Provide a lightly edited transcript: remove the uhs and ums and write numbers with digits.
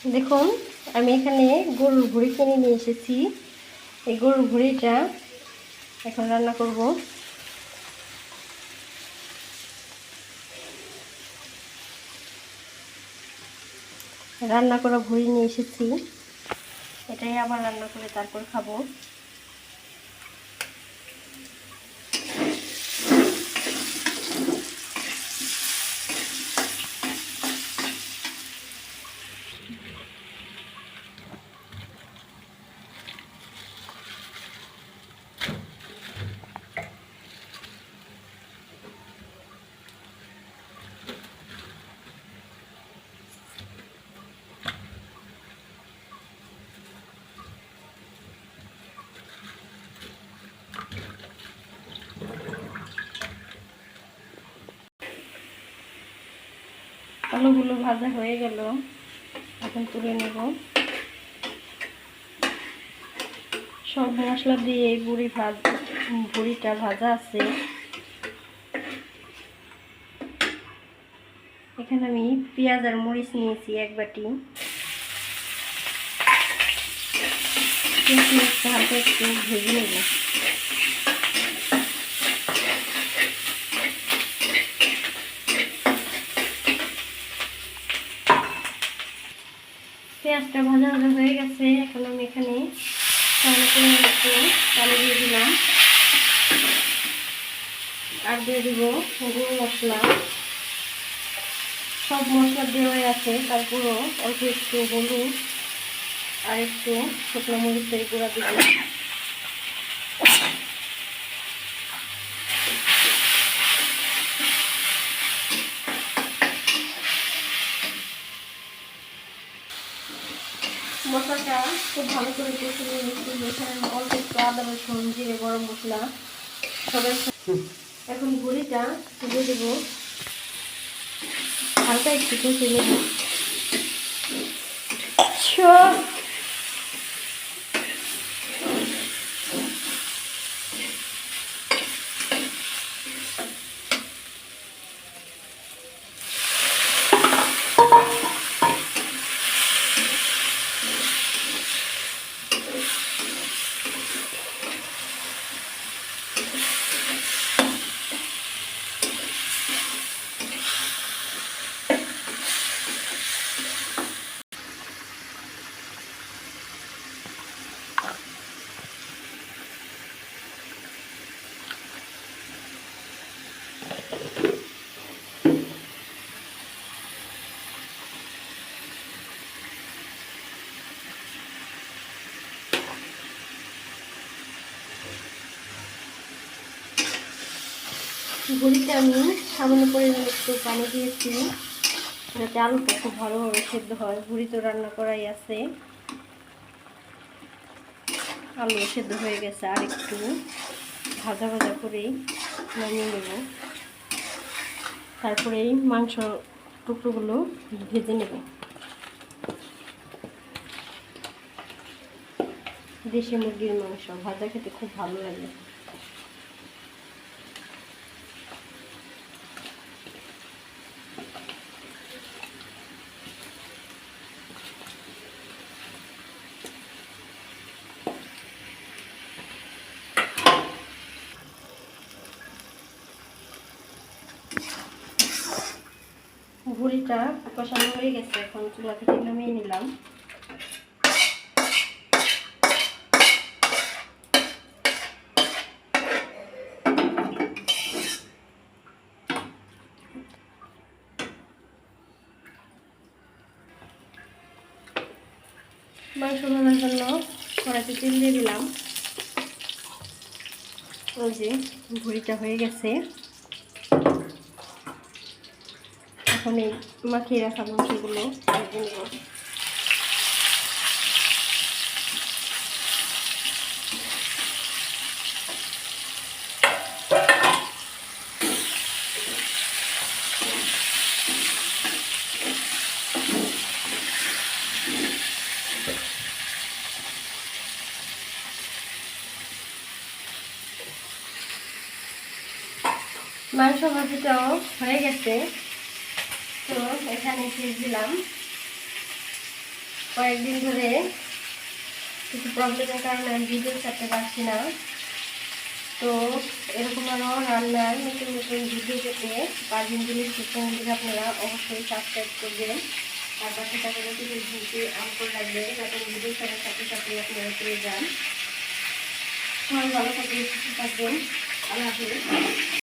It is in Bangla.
দেখুন আমি এখানে গরুর ভুঁড়ি কিনে নিয়ে এসেছি। এই গরুর ভুঁড়িটা এখন রান্না করব। রান্না করা ভুঁড়ি নিয়ে এসেছি, এটাই আবার রান্না করে তারপর খাবো। আলুগুলো ভাজা হয়ে গেল, এখন তুলে নেব। সব মশলা দিয়ে এই ভুঁড়িটা ভাজা আছে। এখানে আমি পেঁয়াজ আর মরিচ নিয়েছি এক বাটি। হালকা একটু ভেজে নেব। পেঁয়াজটা ভাজা ভাজা হয়ে গেছে, এখন আমি এখানে একটু পানি দিয়ে দিলাম আর দিয়ে দিব গুঁড়ো মশলা। সব মশলা দেওয়া আছে, তারপরও অল্প একটু হলুদ আর একটু শুকনো মরিচের গুঁড়া দিব। মশলাটা খুব ভালো করে কষে নিয়েছি। এখানে অল্প একটু আদা রসুন জিরে গরম মশলা সবাই। এখন ভুঁড়িটা দিয়ে দেবো, হালকা একটু কষে নেব। ভুঁড়িতে আমি সামান্য পরিমাণে একটু পানি দিয়েছি যাতে আলুটা খুব ভালোভাবে সেদ্ধ হয়। ভুঁড়ি তো রান্না করাই আছে, আলু সেদ্ধ হয়ে গেছে। আর একটু ভাজা ভাজা করেই নামিয়ে নেব। তারপরে এই মাংস টুকরোগুলো ভেজে নেব। দেশি মুরগির মাংস ভাজা খেতে খুব ভালো লাগে। ভুঁড়িটা কষানো হয়ে গেছে, এখন চুলা থেকে নামিয়ে নিলাম। মাংস ভাজার জন্য কড়াইতে তেল দিয়ে দিলাম। ওই যে ভুঁড়িটা হয়ে গেছে, এখন এই মাখিয়ে রাখা মাংসগুলো ভেজে নেব। মাংস ভাজিটাও হয়ে গেছে, তো এখানে দিয়ে দিলাম কয়েকদিন ধরে কিছু প্রবলেমের কারণে আমি ভিডিও ছাড়তে পারছি না। তো এরকম আরও রান্নার নতুন নতুন ভিডিও পেতে পারভিন জিনিস চ্যানেলটিকে আপনারা অবশ্যই সাবস্ক্রাইব করবেন। আর পাশে থাকা নোটিফিকেশনটি অন করে রাখবেন যাতে ভিডিও ছাড়ার সাথে সাথে আপনারা পেয়ে যান। সবাই ভালো থাকবেন, সুস্থ থাকবেন। আল্লাহ হাফেজ।